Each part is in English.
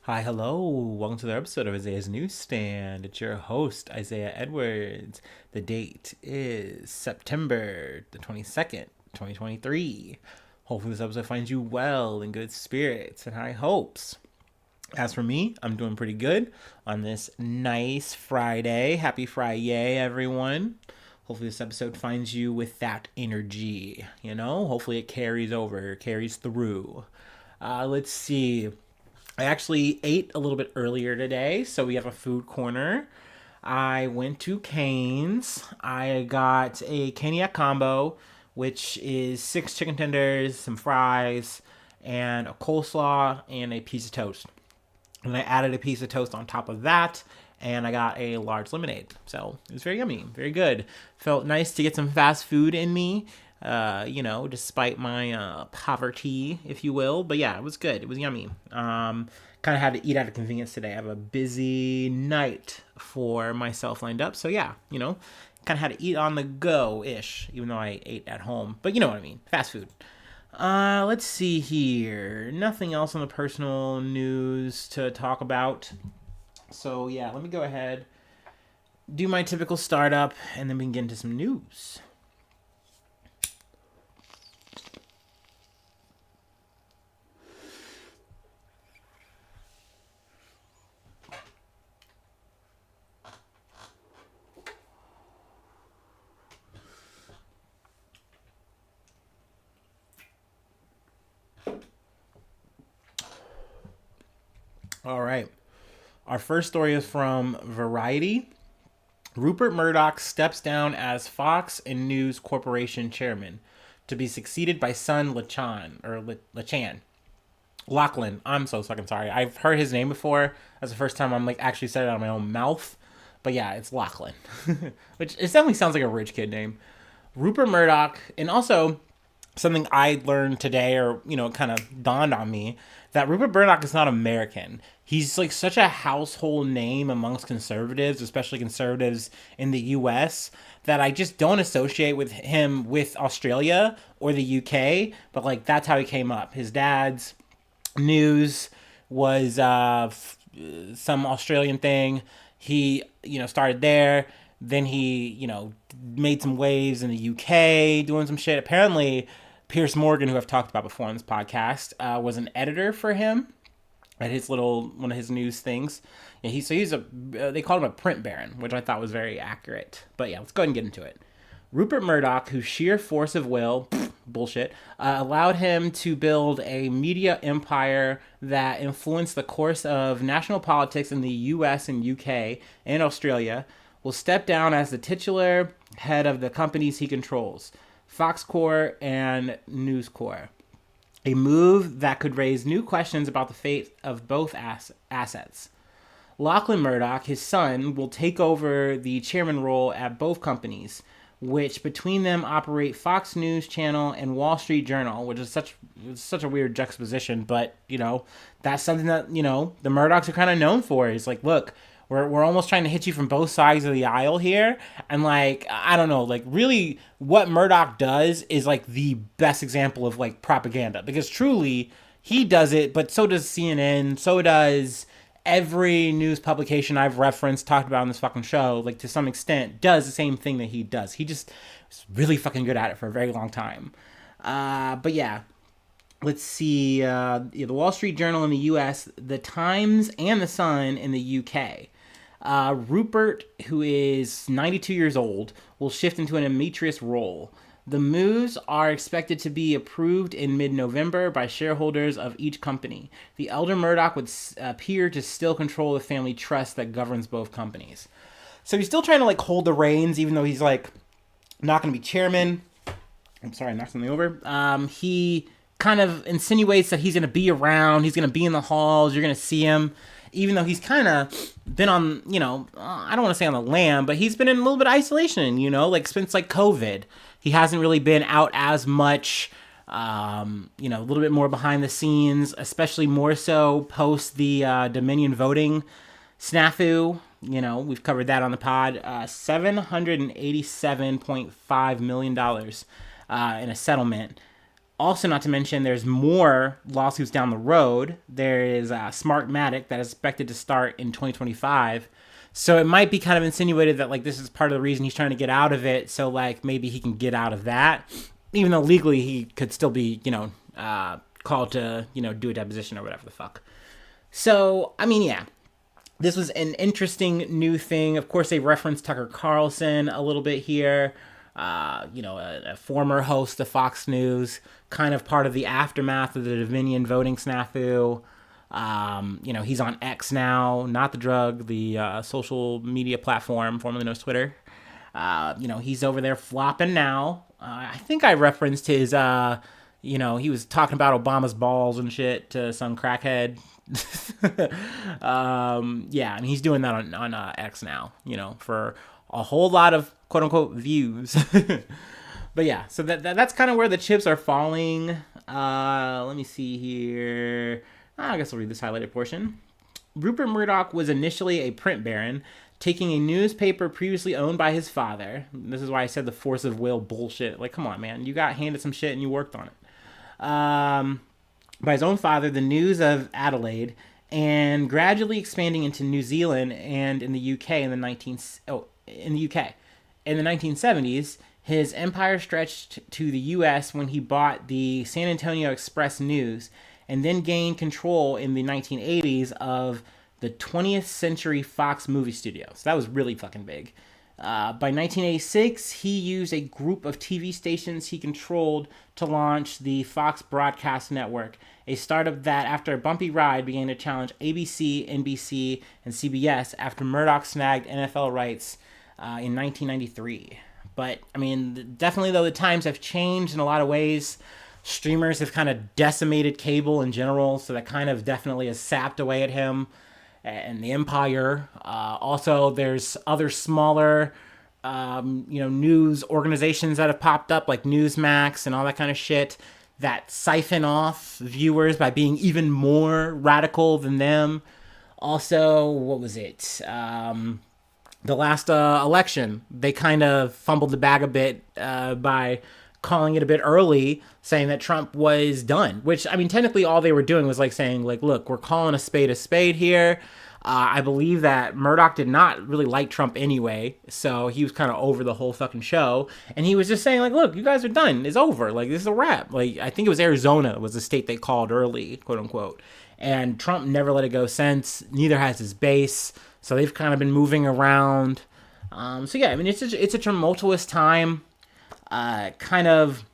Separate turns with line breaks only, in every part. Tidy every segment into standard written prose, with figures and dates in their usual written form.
Hi, hello. Welcome to the episode of Isaiah's Newsstand. It's your host, Isaiah Edwards. The date is September the 22nd, 2023. Hopefully, this episode finds you well, in good spirits, and high hopes. As for me, I'm doing pretty good on this nice Friday. Happy Friday, everyone. Hopefully, this episode finds you with that energy. Hopefully, it carries over, carries through. Let's see. I actually ate a little bit earlier today, so we have a food corner. I went to Cane's. I got a Caniac combo, which is 6 chicken tenders, some fries, and a coleslaw and a piece of toast. And I added a piece of toast on top of that, and I got a large lemonade. So it was very yummy, very good. Felt nice to get some fast food in me, despite my poverty, if you will. But yeah, it was good. It was yummy. Kind of had to eat out of convenience today. I have a busy night for myself lined up. So yeah, kind of had to eat on the go-ish, even though I ate at home. But you know what I mean, fast food. Let's see here. Nothing else on the personal news to talk about. So yeah, let me go ahead, do my typical startup, and then we can get into some news. All right. Our first story is from Variety. Rupert Murdoch steps down as Fox and News Corporation chairman to be succeeded by son Lachan. Lachlan. I'm so fucking sorry. I've heard his name before. That's the first time I'm actually said it out of my own mouth. But yeah, it's Lachlan. Which it definitely sounds like a rich kid name. Rupert Murdoch, and also something I learned today, or kind of dawned on me, that Rupert Murdoch is not American. He's such a household name amongst conservatives, especially conservatives in the U.S., that I just don't associate with him with Australia or the U.K. But that's how he came up. His dad's news was some Australian thing. He started there. Then he made some waves in the UK doing some shit. Apparently, Pierce Morgan, who I've talked about before on this podcast, was an editor for him at his little one of his news things. Yeah, he's a they called him a print baron, which I thought was very accurate. But yeah, let's go ahead and get into it. Rupert Murdoch, whose sheer force of will, bullshit, allowed him to build a media empire that influenced the course of national politics in the US and UK and Australia, will step down as the titular head of the companies he controls, Fox Corp and News Corp. A move that could raise new questions about the fate of both assets. Lachlan Murdoch, his son, will take over the chairman role at both companies, which between them operate Fox News Channel and Wall Street Journal, which is such a weird juxtaposition, but that's something that the Murdochs are kind of known for. Is look, we're almost trying to hit you from both sides of the aisle here, and I don't know, really what Murdoch does is the best example of propaganda, because truly he does it, but so does CNN, so does every news publication I've referenced, talked about on this fucking show, to some extent, does the same thing that he does. He just is really fucking good at it for a very long time. But yeah, let's see. The Wall Street Journal in the U.S., the Times, and the Sun in the U.K. Rupert, who is 92 years old, will shift into an emeritus role. The moves are expected to be approved in mid-November by shareholders of each company. The elder Murdoch would appear to still control the family trust that governs both companies. So he's still trying to hold the reins, even though he's not going to be chairman. I'm sorry, I knocked something over. He kind of insinuates that he's going to be around. He's going to be in the halls. You're going to see him. Even though he's kind of been on, I don't want to say on the lam, but he's been in a little bit of isolation, since COVID. He hasn't really been out as much, a little bit more behind the scenes, especially more so post the Dominion voting snafu. We've covered that on the pod. $787.5 million in a settlement Also, not to mention, there's more lawsuits down the road. There is Smartmatic that is expected to start in 2025. So it might be kind of insinuated that like this is part of the reason he's trying to get out of it. So like maybe he can get out of that, even though legally he could still be called to do a deposition or whatever the fuck. So I mean, yeah, this was an interesting new thing. Of course, they referenced Tucker Carlson a little bit here. A former host of Fox News, kind of part of the aftermath of the Dominion voting snafu. He's on X now, not the drug, the social media platform formerly known as Twitter. He's over there flopping now. I think I referenced his, he was talking about Obama's balls and shit to some crackhead. He's doing that on X now, for a whole lot of quote unquote views. But yeah, so that's kind of where the chips are falling. Let me see here. I guess I'll read this highlighted portion. Rupert Murdoch was initially a print baron, taking a newspaper previously owned by his father. This is why I said the force of will bullshit. Like, come on, man. You got handed some shit and you worked on it. By his own father, the News of Adelaide, and gradually expanding into New Zealand and in the UK in the UK. In the 1970s, his empire stretched to the US when he bought the San Antonio Express News and then gained control in the 1980s of the 20th Century Fox movie studio. So that was really fucking big. By 1986, he used a group of TV stations he controlled to launch the Fox Broadcast Network, a startup that, after a bumpy ride, began to challenge ABC, NBC, and CBS after Murdoch snagged NFL rights in 1993. But, I mean, definitely, though, the times have changed in a lot of ways. Streamers have kind of decimated cable in general, so that kind of definitely has sapped away at him and the empire. Also, there's other smaller, news organizations that have popped up, like Newsmax and all that kind of shit, that siphon off viewers by being even more radical than them. Also, what was it? The last election, they kind of fumbled the bag a bit by calling it a bit early, saying that Trump was done, which, I mean, technically all they were doing was like saying, like, look, we're calling a spade here. I believe that Murdoch did not really like Trump anyway, so he was kind of over the whole fucking show, and he was just saying, like, look, you guys are done. It's over. Like, this is a wrap. Like, I think it was Arizona was the state they called early, quote unquote, and Trump never let it go since. Neither has his base, so they've kind of been moving around. So yeah, I mean, it's a tumultuous time. Kind of,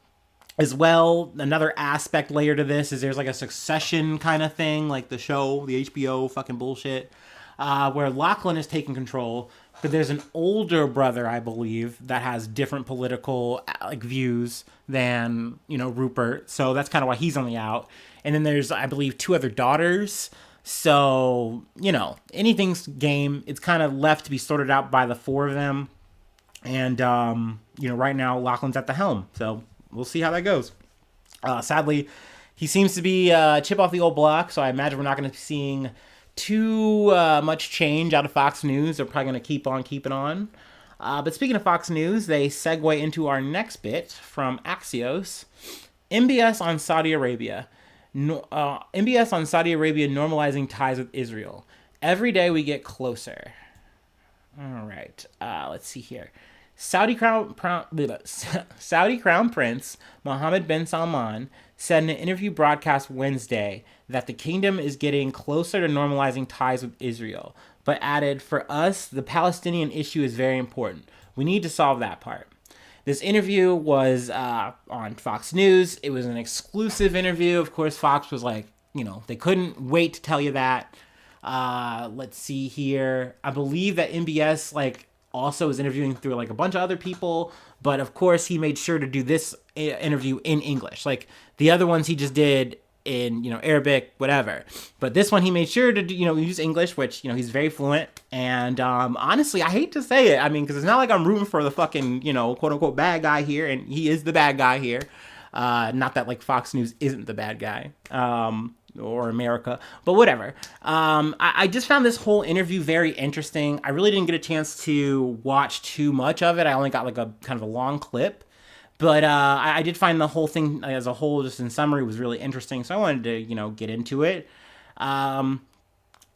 as well, another aspect layer to this is there's like a Succession kind of thing, like the show, the HBO fucking bullshit, where Lachlan is taking control, but there's an older brother, I believe, that has different political views than Rupert, so that's kind of why he's on the out. And then there's, I believe, 2 other daughters. So anything's game. It's kind of left to be sorted out by the 4 of them. And, right now, Lachlan's at the helm. So we'll see how that goes. Sadly, he seems to be chip off the old block. So I imagine we're not going to be seeing too much change out of Fox News. They're probably going to keep on keeping on. But speaking of Fox News, they segue into our next bit from Axios. MBS on Saudi Arabia. MBS on Saudi Arabia normalizing ties with Israel. Every day we get closer. All right. Let's see here. Saudi Crown Prince Mohammed bin Salman said in an interview broadcast Wednesday that the kingdom is getting closer to normalizing ties with Israel, but added, "For us, the Palestinian issue is very important. We need to solve that part." This interview was on Fox News. It was an exclusive interview. Of course, Fox was like, they couldn't wait to tell you that. Let's see here. I believe that MBS also was interviewing through a bunch of other people, but of course he made sure to do this interview in English. The other ones he just did in Arabic, whatever. But this one he made sure to use English, which he's very fluent. And honestly, I hate to say it. I mean, because it's not like I'm rooting for the fucking quote unquote bad guy here, and he is the bad guy here. Not that Fox News isn't the bad guy. Or America, but whatever. I just found this whole interview very interesting. I really didn't get a chance to watch too much of it. I only got a kind of a long clip, But I did find the whole thing as a whole, just in summary, was really interesting. So I wanted to, get into it. Um,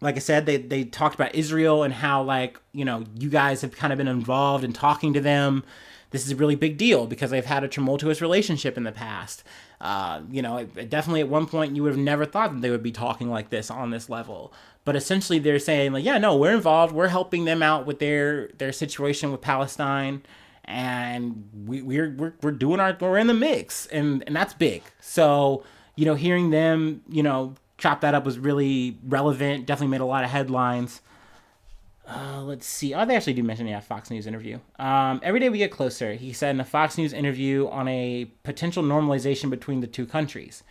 like I said, they talked about Israel and how, like, you guys have kind of been involved in talking to them. This is a really big deal because they've had a tumultuous relationship in the past. Definitely at one point you would have never thought that they would be talking like this on this level. But essentially they're saying, like, yeah, no, we're involved. We're helping them out with their situation with Palestine. And we're doing we're in the mix. And that's big. So, hearing them, chop that up was really relevant. Definitely made a lot of headlines. Let's see. Oh, they actually do mention a Fox News interview. Every day we get closer, he said in a Fox News interview, on a potential normalization between the two countries.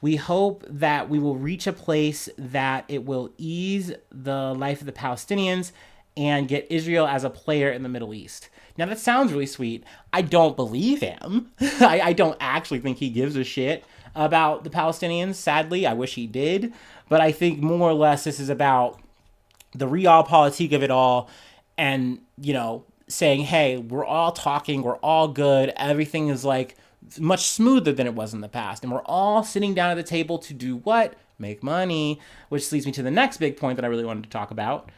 We hope that we will reach a place that it will ease the life of the Palestinians and get Israel as a player in the Middle East. Now, that sounds really sweet. I don't believe him. I don't actually think he gives a shit about the Palestinians. Sadly, I wish he did. But I think more or less this is about the realpolitik of it all, and, saying, hey, we're all talking, we're all good, everything is, like, much smoother than it was in the past, and we're all sitting down at the table to do what? Make money, which leads me to the next big point that I really wanted to talk about.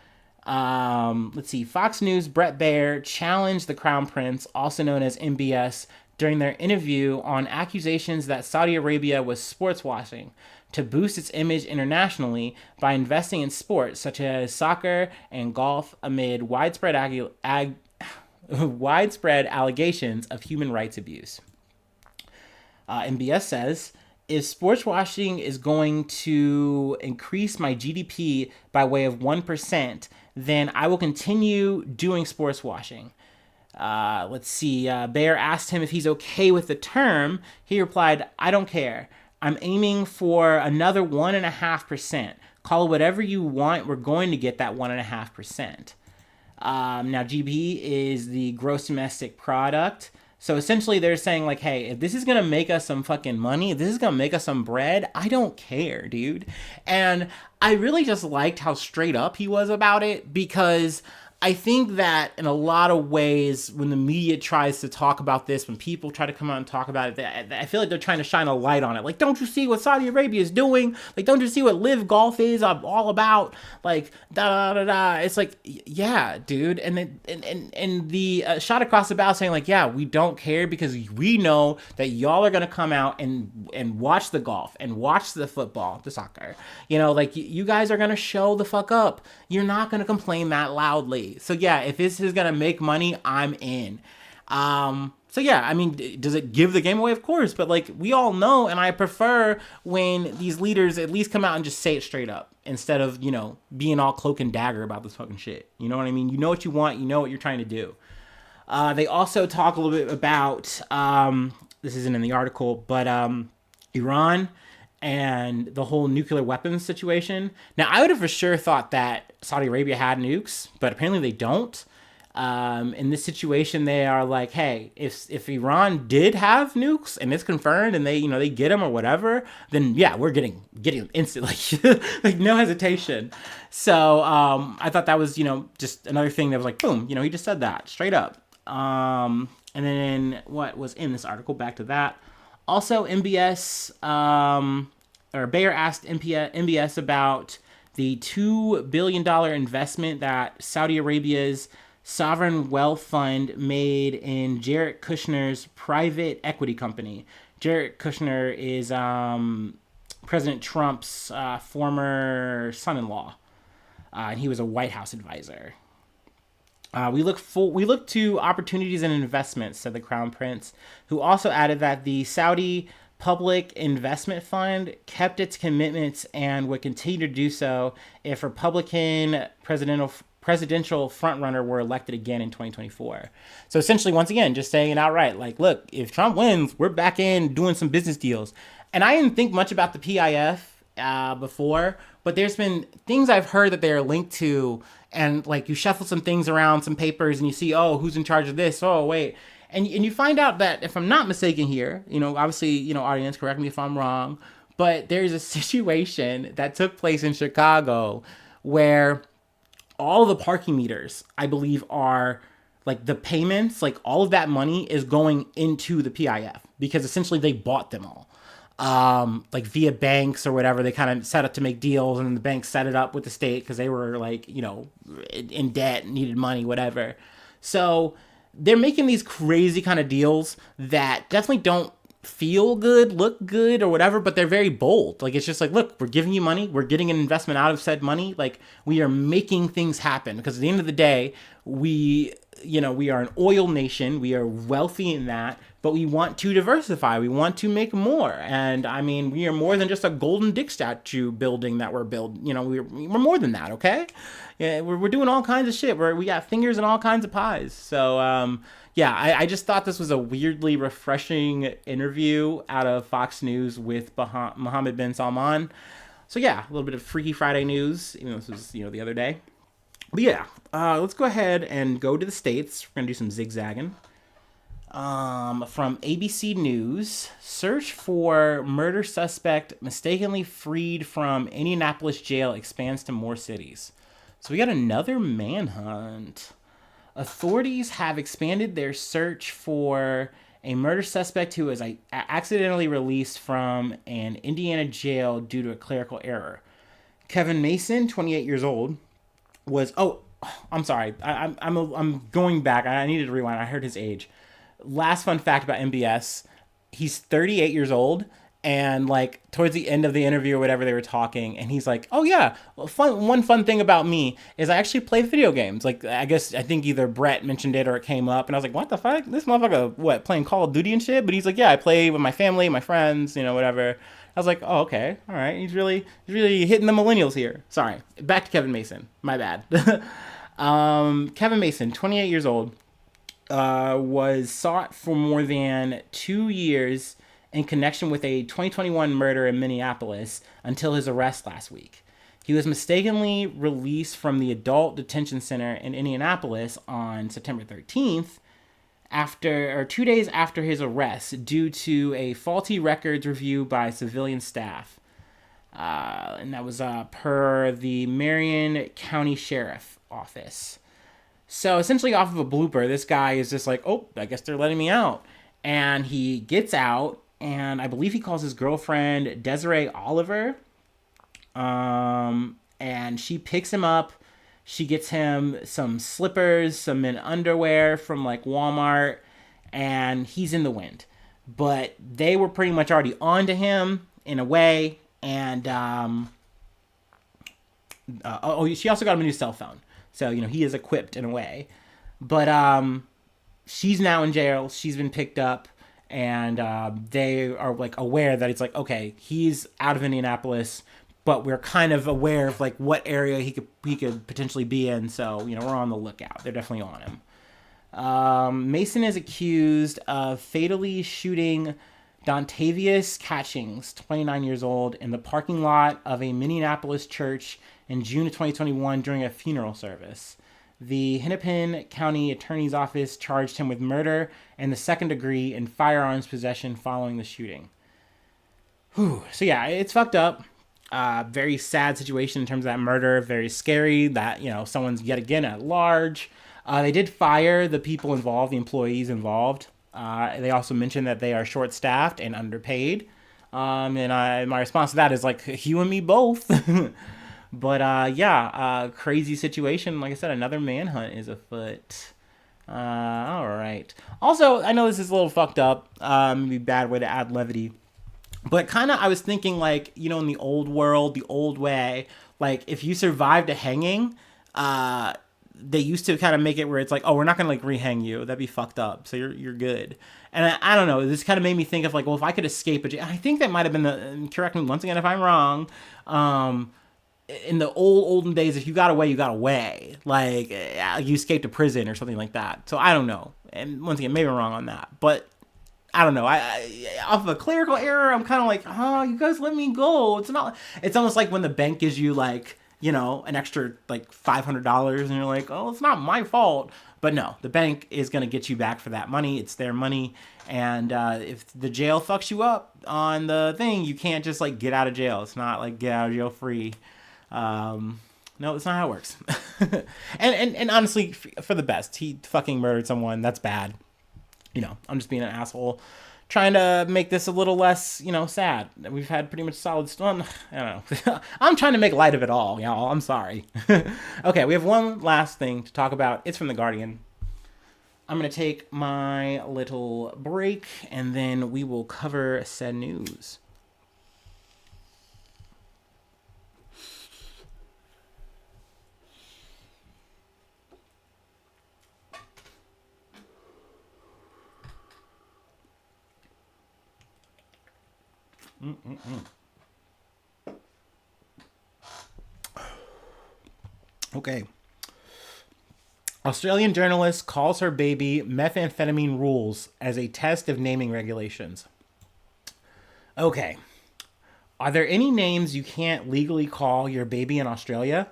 Let's see. Fox News' Brett Baier challenged the Crown Prince, also known as MBS, during their interview on accusations that Saudi Arabia was sports washing to boost its image internationally by investing in sports such as soccer and golf amid widespread allegations of human rights abuse. MBS says, if sports washing is going to increase my GDP by way of 1%, then I will continue doing sports washing. Let's see. Baier asked him if he's okay with the term. He replied, I don't care. I'm aiming for another 1.5%. Call it whatever you want. We're going to get that 1.5%. Now, GB is the gross domestic product. So essentially they're saying, like, hey, if this is going to make us some fucking money, if this is going to make us some bread, I don't care, dude. And I really just liked how straight up he was about it, because I think that in a lot of ways, when the media tries to talk about this, when people try to come out and talk about it, I feel like they're trying to shine a light on it. Like, don't you see what Saudi Arabia is doing? Like, don't you see what Live Golf is all about? Like, da da da da. It's like, yeah, dude. And then the shot across the bow saying, like, yeah, we don't care because we know that y'all are gonna come out and watch the golf and watch the football, the soccer. Like, you guys are gonna show the fuck up. You're not gonna complain that loudly. So yeah, if this is gonna make money, I'm in. So yeah, I mean, does it give the game away? Of course, but, like, we all know, and I prefer when these leaders at least come out and just say it straight up instead of, being all cloak and dagger about this fucking shit. You know what I mean? You know what you want, you know what you're trying to do. They also talk a little bit about, this isn't in the article, but Iran and the whole nuclear weapons situation. Now, I would have for sure thought that Saudi Arabia had nukes, but apparently they don't. In this situation, they are like, hey, if Iran did have nukes and it's confirmed and they get them or whatever, then yeah, we're getting instantly, like, no hesitation. So I thought that was, just another thing that was like, boom, he just said that straight up. And then what was in this article, back to that. Also, MBS, or Baier asked MBS about the $2 billion investment that Saudi Arabia's sovereign wealth fund made in Jared Kushner's private equity company. Jared Kushner is President Trump's former son-in-law, and he was a White House advisor. We look to opportunities and investments, said the Crown Prince, who also added that the Saudi Public Investment Fund kept its commitments and would continue to do so if Republican presidential frontrunner were elected again in 2024. So essentially, once again, just saying it outright, like, look, if Trump wins, we're back in doing some business deals. And I didn't think much about the PIF before, but there's been things I've heard that they are linked to, and, like, you shuffle some things around, some papers, and you see, oh, who's in charge of this? Oh, wait. And you find out that, if I'm not mistaken here, obviously, audience, correct me if I'm wrong, but there's a situation that took place in Chicago where all the parking meters, I believe, are like the payments, like all of that money is going into the PIF because essentially they bought them all. Like via banks or whatever, they kind of set up to make deals, and then the banks set it up with the state because they were like, in debt, needed money, whatever. So they're making these crazy kind of deals that definitely don't feel good, look good, or whatever, but they're very bold. Like, it's just like, look, we're giving you money, we're getting an investment out of said money. Like, we are making things happen because at the end of the day, we are an oil nation, we are wealthy in that, but we want to diversify, we want to make more. And I mean, we are more than just a golden dick statue building that we're building. We're more than that, okay? Yeah, we're doing all kinds of shit. We got fingers in all kinds of pies. So yeah, I just thought this was a weirdly refreshing interview out of Fox News with Mohammed bin Salman. So yeah, a little bit of Freaky Friday news, even though this was, the other day. But yeah, let's go ahead and go to the States. We're going to do some zigzagging. From ABC News, search for murder suspect mistakenly freed from Indianapolis jail expands to more cities. So we got another manhunt. Authorities have expanded their search for a murder suspect who was accidentally released from an Indiana jail due to a clerical error. Kevin Mason, 28 years old, was... Oh, I'm sorry. I'm going back. I needed to rewind. I heard his age. Last fun fact about MBS, he's 38 years old, and like towards the end of the interview or whatever, they were talking, and he's like, oh yeah, one fun thing about me is I actually play video games. Like, I think either Brett mentioned it or it came up, and I was like, what the fuck, this motherfucker playing Call of Duty and shit? But he's like, yeah, I play with my family, my friends, whatever. I was like, oh, okay, all right, he's really hitting the millennials here. Sorry, back to Kevin Mason, my bad. Kevin Mason, 28 years old, was sought for more than 2 years in connection with a 2021 murder in Minneapolis until his arrest last week. He was mistakenly released from the adult detention center in Indianapolis on September 13th, 2 days after his arrest, due to a faulty records review by civilian staff. And that was per the Marion County Sheriff Office. So essentially, off of a blooper, this guy is just like, oh, I guess they're letting me out. And he gets out, and I believe he calls his girlfriend Desiree Oliver. And she picks him up. She gets him some slippers, some men's underwear from like Walmart, and he's in the wind. But they were pretty much already onto him in a way. And she also got him a new cell phone. So, he is equipped in a way. But she's now in jail. She's been picked up. And they are, like, aware that it's like, okay, he's out of Indianapolis, but we're kind of aware of, like, what area he could potentially be in. So, we're on the lookout. They're definitely on him. Mason is accused of fatally shooting Dontavius Catchings, 29 years old, in the parking lot of a Minneapolis church in June of 2021 during a funeral service. The Hennepin County Attorney's Office charged him with murder and the second degree in firearms possession following the shooting. Whew. So yeah, it's fucked up. Very sad situation in terms of that murder. Very scary that, someone's yet again at large. They did fire the people involved, the employees involved. They also mentioned that they are short-staffed and underpaid. And my response to that is like, you and me both. But crazy situation. Like I said, another manhunt is afoot. All right. Also, I know this is a little fucked up. Maybe a bad way to add levity. But kind of, I was thinking like, in the old world, the old way, like if you survived a hanging, they used to kind of make it where it's like, oh, we're not going to like rehang you. That'd be fucked up. So you're good. And I don't know. This kind of made me think of like, well, if I could escape I think that might have been correct me once again if I'm wrong. In the olden days, if you got away, you got away. Like you escaped a prison or something like that. So I don't know. And once again, maybe I'm wrong on that. But I don't know. I off of a clerical error, I'm kind of like, oh, you guys let me go. It's almost like when the bank gives you like, an extra like $500 and you're like, oh, it's not my fault. But no, the bank is going to get you back for that money. It's their money. And if the jail fucks you up on the thing, you can't just like get out of jail. It's not like get out of jail free. Not No, that's not how it works. and honestly, for the best. He fucking murdered someone. That's bad. I'm just being an asshole, trying to make this a little less, sad. We've had pretty much solid storm. I don't know. I'm trying to make light of it all, y'all. I'm sorry. Okay, we have one last thing to talk about. It's from The Guardian. I'm going to take my little break, and then we will cover said news. Okay. Australian journalist calls her baby methamphetamine rules as a test of naming regulations. Okay. Are there any names you can't legally call your baby in Australia?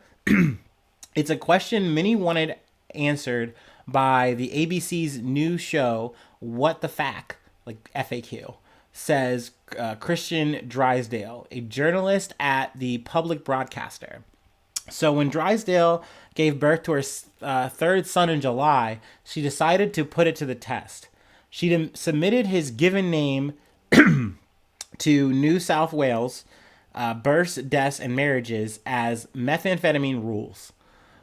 It's a question many wanted answered by the ABC's new show, What the Fact, like FAQ, says Christian Drysdale, a journalist at the public broadcaster. So when Drysdale gave birth to her third son in July, she decided to put it to the test. She submitted his given name to New South Wales Births, Deaths, and Marriages as Methamphetamine Rules.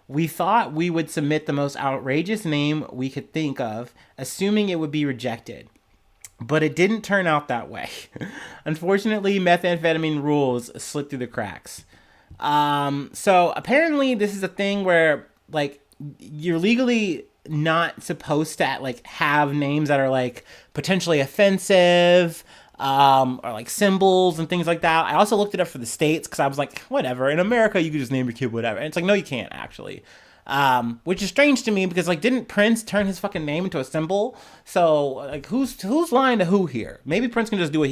We thought we would submit the most outrageous name we could think of, assuming it would be rejected. But it didn't turn out that way. Unfortunately, Methamphetamine Rules slipped through the cracks. So apparently this is a thing where, like, you're legally not supposed to, like, have names that are, like, potentially offensive, or like symbols and things like that. I also looked it up for the States because I was like, whatever. In America, you could just name your kid whatever. And it's like, no, you can't actually. Which is strange to me because, like, didn't Prince turn his fucking name into a symbol? So, like, who's lying to who here? Maybe Prince can just do what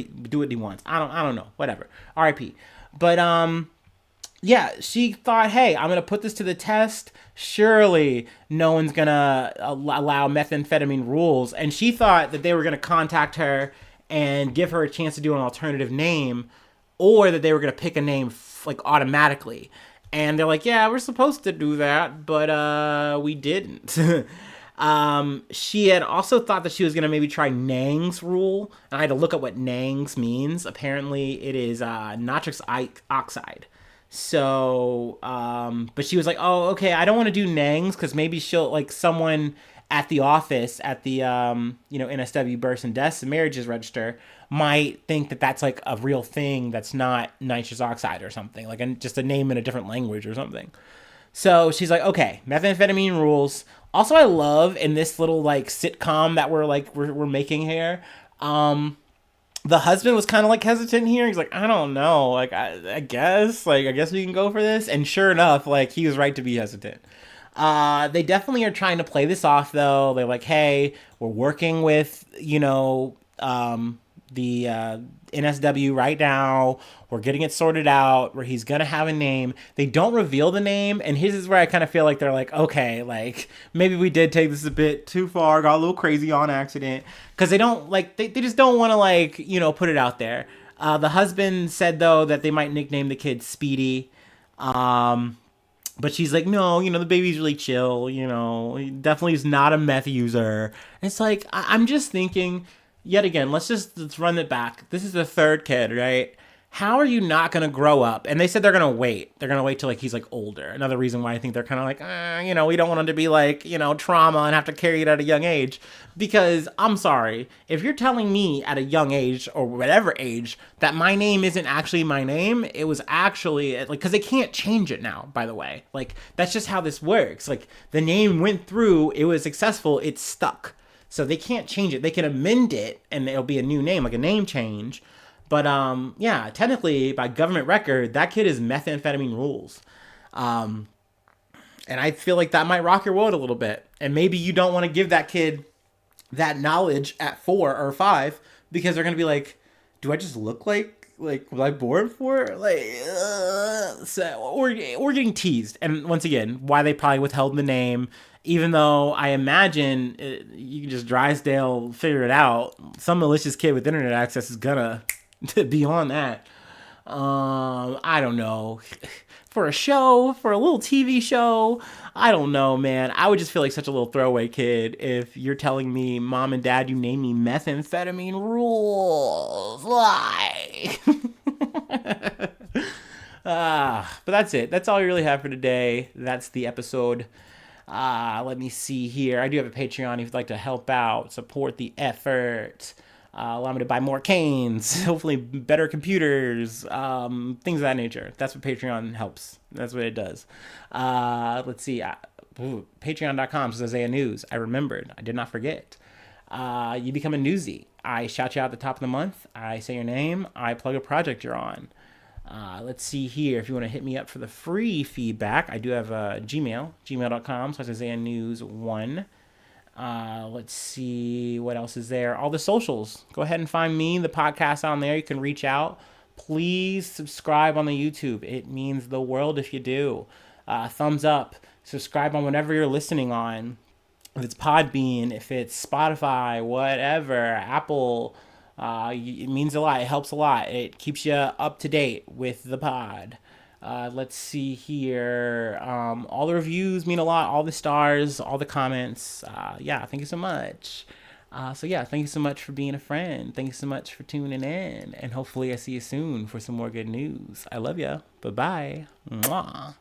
he wants. I don't know. Whatever. R.I.P. But yeah, she thought, hey, I'm gonna put this to the test. Surely no one's gonna allow methamphetamine rules. And she thought that they were gonna contact her and give her a chance to do an alternative name, or that they were gonna pick a name like automatically. And they're like, yeah, we're supposed to do that, but we didn't. She had also thought that she was going to maybe try Nang's rule. And I had to look up what Nang's means. Apparently, it is nitrous oxide. So, but she was like, oh, okay, I don't want to do Nang's because maybe she'll, like, someone at the office at the, NSW Births and Deaths and Marriages Register might think that that's like a real thing that's not nitrous oxide or something, like just a name in a different language or something. So she's like, okay, methamphetamine rules. Also, I love in this little like sitcom that we're making here, the husband was kind of like hesitant here. He's like, I don't know, like I guess we can go for this. And sure enough, like he was right to be hesitant. They definitely are trying to play this off though. They're like, hey, we're working with, the NSW right now. We're getting it sorted out where he's gonna have a name. They don't reveal the name, and his is where I kind of feel like they're like, okay, like maybe we did take this a bit too far, got a little crazy on accident, because they don't like they just don't want to like put it out there. The husband said though that they might nickname the kid Speedy. But she's like, no, the baby's really chill, he definitely is not a meth user. And it's like, I'm just thinking, yet again, let's run it back. This is the third kid, right? How are you not going to grow up? And they said they're going to wait. They're going to wait till like he's like older. Another reason why I think they're kind of like, we don't want him to be like, trauma and have to carry it at a young age. Because I'm sorry, if you're telling me at a young age or whatever age that my name isn't actually my name, it was actually like, because they can't change it now, by the way. Like, that's just how this works. Like, the name went through, it was successful, it's stuck. So they can't change it. They can amend it and it'll be a new name, like a name change. But yeah, technically by government record, that kid is methamphetamine rules. And I feel like that might rock your world a little bit. And maybe you don't want to give that kid that knowledge at 4 or 5 because they're going to be like, do I just look like was I born for it? Or getting teased. And once again, why they probably withheld the name, even though I imagine you can just Drysdale figure it out. Some malicious kid with internet access is gonna be on that. I don't know. for a show, for a little TV show. I don't know, man. I would just feel like such a little throwaway kid if you're telling me, Mom and Dad, you name me methamphetamine rules. Why? But that's it. That's all we really have for today. That's the episode. Let me see here. I do have a Patreon if you'd like to help out, support the effort. Allow me to buy more canes, hopefully better computers, things of that nature. That's what Patreon helps. That's what it does. Let's see. Patreon.com says Isaiah News. I remembered. I did not forget. You become a newsie. I shout you out at the top of the month. I say your name. I plug a project you're on. Let's see here. If you want to hit me up for the free feedback, I do have a Gmail, gmail.com/Isaiah News 1. Let's see what else is there. All the socials. Go ahead and find me, the podcast on there. You can reach out. Please subscribe on the YouTube. It means the world if you do. Thumbs up. Subscribe on whatever you're listening on. If it's Podbean, if it's Spotify, whatever, Apple. It means a lot. It helps a lot. It keeps you up to date with the pod. Let's see here. All the reviews mean a lot. All the stars, all the comments. Thank you so much. Thank you so much for being a friend. Thank you so much for tuning in. And hopefully I see you soon for some more good news. I love ya. Bye-bye. Mwah.